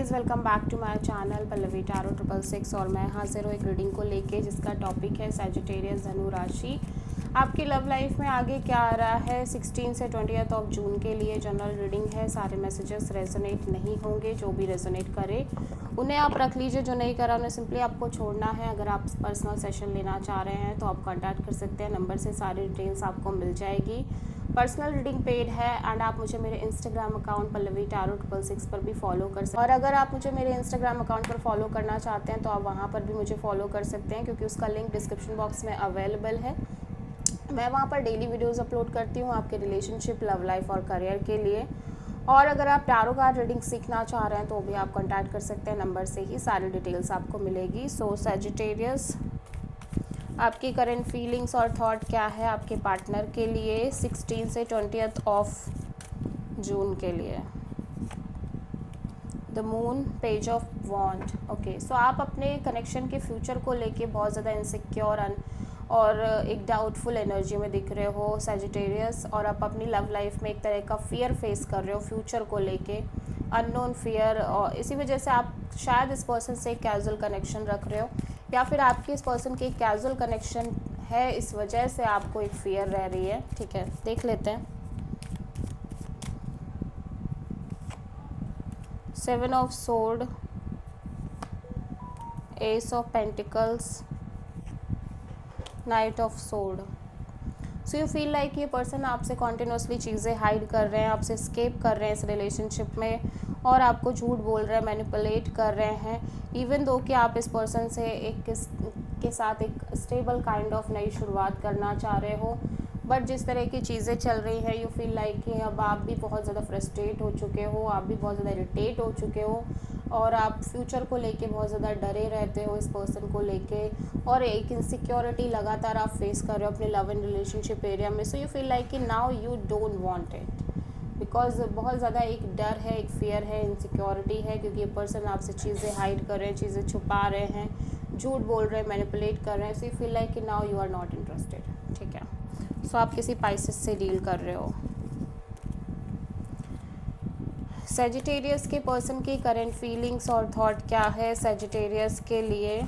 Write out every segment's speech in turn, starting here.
Guys, welcome back to my channel Pallavi tarot 666 और मैं हाजिर हूँ एक रीडिंग को लेके जिसका टॉपिक है सैजिटेरियस धनु राशि। आपकी लव लाइफ में आगे क्या आ रहा है 16 से 20 ऑफ जून के लिए जनरल रीडिंग है। सारे मैसेजेस रेजोनेट नहीं होंगे, जो भी रेजोनेट करे उन्हें आप रख लीजिए, जो नहीं करा उन्हें सिंपली आपको छोड़ना है। अगर आप पर्सनल सेशन लेना चाह रहे हैं तो आप कॉन्टैक्ट कर सकते हैं, नंबर से सारी डिटेल्स आपको मिल जाएगी। पर्सनल रीडिंग पेड है एंड आप मुझे मेरे इंस्टाग्राम अकाउंट पल्लवी टैरो 666 पर भी फॉलो कर सकते हैं। और अगर आप मुझे मेरे इंस्टाग्राम अकाउंट पर फॉलो करना चाहते हैं तो आप वहाँ पर भी मुझे फॉलो कर सकते हैं, क्योंकि उसका लिंक डिस्क्रिप्शन बॉक्स में अवेलेबल है। मैं वहाँ पर डेली वीडियोज़ अपलोड करती हूँ आपके रिलेशनशिप, लव लाइफ और करियर के लिए। और अगर आप टैरो कार्ड रीडिंग सीखना चाह रहे हैं तो भी आप कॉन्टैक्ट कर सकते हैं, नंबर से ही सारी डिटेल्स आपको मिलेगी। सो सैजिटेरियस, आपकी करंट फीलिंग्स और थॉट क्या है आपके पार्टनर के लिए 16 से 20 ऑफ जून के लिए। The moon, page of wand. Okay, so आप अपने कनेक्शन के फ्यूचर को लेके बहुत ज़्यादा इनसिक्योर और एक डाउटफुल एनर्जी में दिख रहे हो सैजिटेरियस, और आप अपनी लव लाइफ में एक तरह का फियर फेस कर रहे हो फ्यूचर को लेके, अननोन फियर। और इसी वजह से आप शायद इस पर्सन से एक कैजुअल कनेक्शन रख रहे हो, या फिर आपके इस पर्सन की एक कैजुअल कनेक्शन है, इस वजह से आपको एक फियर रह रही है। ठीक है, देख लेते हैं। 7 of sword, S of pentacles, night of sword. So you feel like ये पर्सन आपसे कॉन्टिन्यूसली चीज़ें हाइड कर रहे हैं, आपसे स्केप कर रहे हैं इस रिलेशनशिप में, और आपको झूठ बोल रहे हैं, मैनिपुलेट कर रहे हैं। इवन दो कि आप इस पर्सन से के साथ एक स्टेबल काइंड ऑफ नई शुरुआत करना चाह रहे हो, बट जिस तरह की चीज़ें चल रही हैं यू फील लाइक कि अब आप भी बहुत ज़्यादा फ्रस्ट्रेट हो चुके हो, आप भी बहुत ज़्यादा इरिटेट हो चुके हो, और आप फ्यूचर को लेके बहुत ज़्यादा डरे रहते हो इस पर्सन को लेके, और एक इनसिक्योरिटी लगातार आप फेस कर रहे हो अपने लव एंड रिलेशनशिप एरिया में। सो यू फील लाइक कि now you don't want it, because बहुत ज़्यादा एक डर है, एक फियर है, इनसिक्योरिटी है, क्योंकि ये पर्सन आपसे चीज़ें हाइड कर रहे हैं, चीज़ें छुपा रहे हैं, झूठ बोल रहे हैं, मैनिपुलेट कर रहे हैं। सो यू फील लाइक कि now you are not interested. ठीक है, सो आप किसी पाइसेस से डील कर रहे हो। सैजिटेरियस के पर्सन की करंट फीलिंग्स और थॉट क्या है सैजिटेरियस के लिए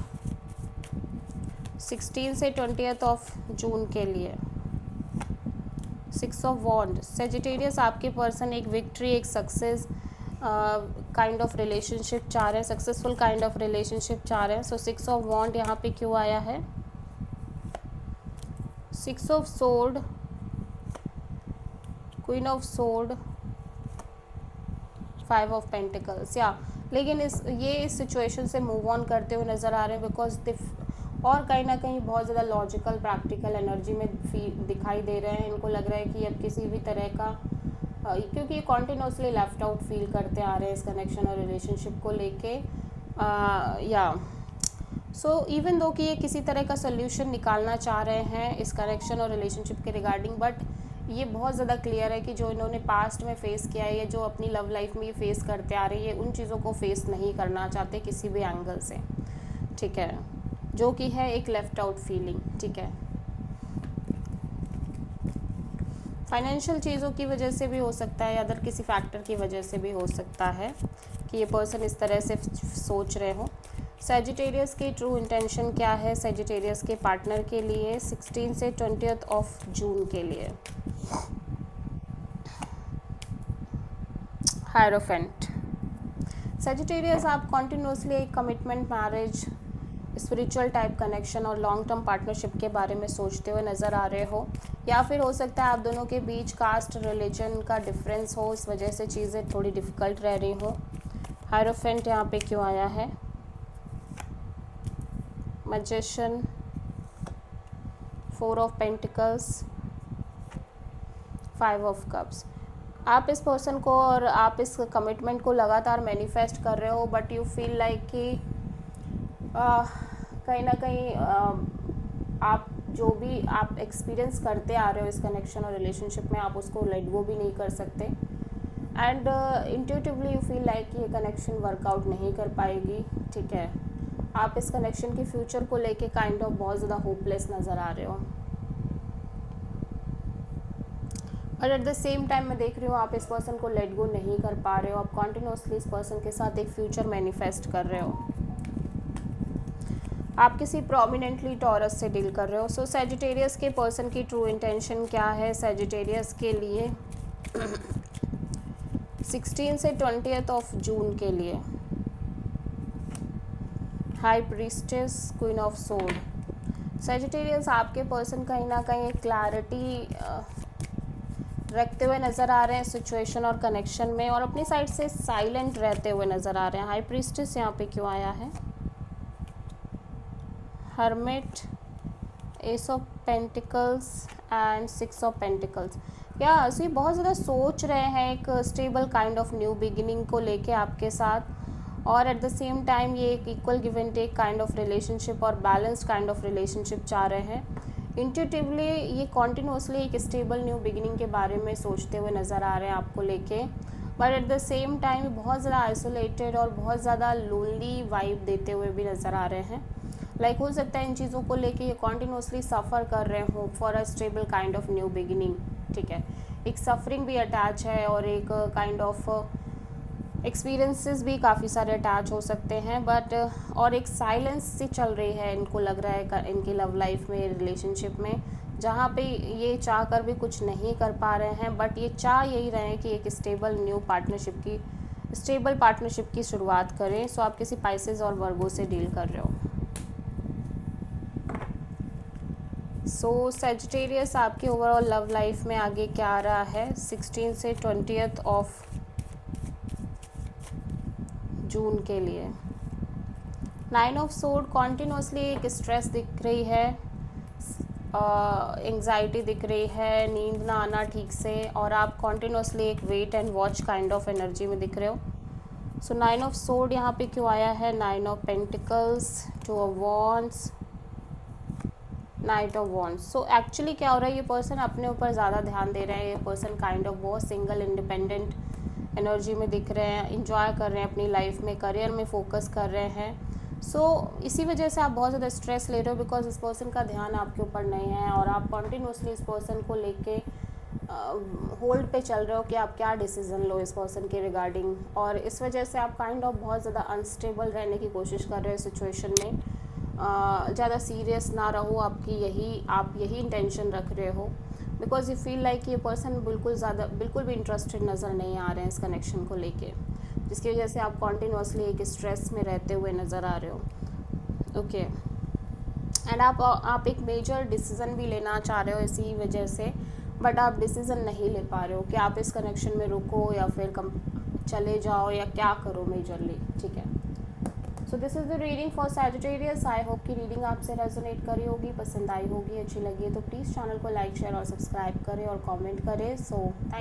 16 से 20 ऑफ जून के लिए। 6 ऑफ वॉन्ड। सैजिटेरियस, आपके पर्सन एक विक्ट्री, एक सक्सेस काइंड ऑफ रिलेशनशिप चाह रहे हैं, सक्सेसफुल काइंड ऑफ रिलेशनशिप चाह रहे हैं। सो 6 ऑफ वॉन्ड यहाँ पे क्यों आया है? 6 of sword, queen of sword, 5 of pentacles. या लेकिन इस सिचुएशन से मूव ऑन करते हुए नज़र आ रहे हैं, बिकॉज और कहीं ना कहीं बहुत ज़्यादा लॉजिकल प्रैक्टिकल एनर्जी में दिखाई दे रहे हैं। इनको लग रहा है कि अब किसी भी तरह का, क्योंकि ये कॉन्टिन्यूसली लेफ्ट आउट फील करते आ रहे हैं इस कनेक्शन और रिलेशनशिप को लेके, या सो इवन दो कि ये किसी तरह का सोल्यूशन निकालना चाह रहे हैं इस कनेक्शन और रिलेशनशिप के रिगार्डिंग, बट ये बहुत ज़्यादा क्लियर है कि जो इन्होंने पास्ट में फ़ेस किया है, या जो अपनी लव लाइफ में ये फेस करते आ रही है, उन चीज़ों को फेस नहीं करना चाहते किसी भी एंगल से। ठीक है, जो कि है एक लेफ्ट आउट फीलिंग। ठीक है, फाइनेंशियल चीज़ों की वजह से भी हो सकता है, या अदर किसी फैक्टर की वजह से भी हो सकता है कि ये पर्सन इस तरह से सोच रहे हो। सैजिटेरियस की ट्रू इंटेंशन क्या है सैजिटेरियस के पार्टनर के लिए 16 से 20 ऑफ जून के लिए। हायरोफेंट। सैजिटेरियस, आप कॉन्टिन्यूसली एक commitment, marriage, spiritual type connection और लॉन्ग टर्म पार्टनरशिप के बारे में सोचते हुए नज़र आ रहे हो, या फिर हो सकता है आप दोनों के बीच कास्ट रिलीजन का डिफरेंस हो, इस वजह से चीज़ें थोड़ी डिफ़िकल्ट रह रही हो। हायरोफेंट यहाँ पे क्यों आया है? Magician, 4 of pentacles, 5 of cups. आप इस पर्सन को और आप इस कमिटमेंट को लगातार मैनिफेस्ट कर रहे हो, बट यू फील लाइक कि कहीं ना कहीं आप जो भी आप एक्सपीरियंस करते आ रहे हो इस कनेक्शन और रिलेशनशिप में, आप उसको लेट गो भी नहीं कर सकते, and intuitively you feel like ये कनेक्शन वर्कआउट नहीं कर पाएगी। ठीक है, आप इस कनेक्शन के फ्यूचर को लेके काइंड ऑफ बहुत ज़्यादा होपलेस नज़र आ रहे हो। और एट द सेम टाइम मैं देख रही हूँ आप इस पर्सन को लेट गो नहीं कर पा रहे हो, आप कॉन्टिन्यूसली इस पर्सन के साथ एक फ्यूचर मैनिफेस्ट कर रहे हो। आप किसी प्रोमिनेंटली टॉरस से डील कर रहे हो। सो सैजिटेरियस के पर्सन की ट्रू इंटेंशन क्या है सैजिटेरियस के लिए 16 से 20 ऑफ जून के लिए। High priestess, queen of sword. Sagittarius आपके पर्सन कहीं ना कहीं एक क्लैरिटी रखते हुए नज़र आ रहे हैं सिचुएशन और कनेक्शन में, और अपनी साइड से साइलेंट रहते हुए नज़र आ रहे हैं। हाई प्रीस्टेस यहाँ पे क्यों आया है? Hermit, S of pentacles and 6 of pentacles. या ऐसे बहुत ज़्यादा सोच रहे हैं एक stable kind of new beginning को लेके आपके साथ, और एट द सेम टाइम ये एक equal give and take kind of relationship और बैलेंस्ड काइंड ऑफ रिलेशनशिप चाह रहे हैं। इंट्यूटिवली ये कॉन्टिन्यूसली एक स्टेबल न्यू बिगिनिंग के बारे में सोचते हुए नज़र आ रहे हैं आपको लेके, but at the same time बहुत ज़्यादा आइसोलेटेड और बहुत ज़्यादा लोनली वाइब देते हुए भी नज़र आ रहे हैं। लाइक हो सकता है इन चीज़ों को लेके ये कॉन्टिन्यूसली सफ़र कर रहे हो for a stable kind of new beginning. ठीक है, एक सफरिंग भी अटैच है और एक काइंड ऑफ एक्सपीरियंसेस भी काफ़ी सारे अटैच हो सकते हैं, बट और एक साइलेंस सी चल रही है इनको लग रहा है इनकी लव लाइफ में, रिलेशनशिप में, जहाँ पे ये चाह कर भी कुछ नहीं कर पा रहे हैं, बट ये चाह यही रहे हैं कि एक स्टेबल पार्टनरशिप की शुरुआत करें। सो आप किसी पाइसेस और वर्गो से डील कर रहे हो। सो सैजिटेरियस आपकी ओवरऑल लव लाइफ में आगे क्या आ रहा है 16 से 20 ऑफ जून के लिए। 9 ऑफ सोर्ड, कॉन्टिन्यूसली एक स्ट्रेस दिख रही है, एंग्जाइटी दिख रही है, नींद ना आना ठीक से, और आप कॉन्टिन्यूसली एक wait and watch kind of energy में दिख रहे हो। सो 9 ऑफ सोर्ड यहाँ पे क्यों आया है? 9 of pentacles, 2 of wands, night of wands. So actually क्या हो रहा है, ये पर्सन अपने ऊपर ज़्यादा ध्यान दे रहे हैं। ये पर्सन काइंड ऑफ बहुत सिंगल इंडिपेंडेंट एनर्जी में दिख रहे हैं, इंजॉय कर रहे हैं अपनी लाइफ में, करियर में फोकस कर रहे हैं। सो इसी वजह से आप बहुत ज़्यादा स्ट्रेस ले रहे हो बिकॉज इस पर्सन का ध्यान आपके ऊपर नहीं है, और आप कॉन्टिन्यूसली इस पर्सन को लेके होल्ड पे चल रहे हो कि आप क्या डिसीज़न लो इस पर्सन के रिगार्डिंग, और इस वजह से आप काइंड ऑफ बहुत ज़्यादा अनस्टेबल रहने की कोशिश कर रहे हो सिचुएशन में। ज़्यादा सीरियस ना रहो, आप यही इंटेंशन रख रहे हो बिकॉज यू फील लाइक ये पर्सन बिल्कुल भी इंटरेस्टेड नज़र नहीं आ रहे हैं इस कनेक्शन को लेके, जिसकी वजह से आप कॉन्टिन्यूसली एक स्ट्रेस में रहते हुए नज़र आ रहे हो। ओके, एंड आप एक मेजर डिसीज़न भी लेना चाह रहे हो इसी वजह से, बट आप डिसीज़न नहीं ले पा रहे हो कि आप इस कनेक्शन में रुको या फिर चले जाओ या क्या करो मेजरली। ठीक है, so this is the reading for Sagittarius. I hope कि रीडिंग आपसे रेजोनेट करी होगी, पसंद आई होगी, अच्छी लगी है तो प्लीज़ चैनल को लाइक, शेयर और सब्सक्राइब करें और कमेंट करें। सो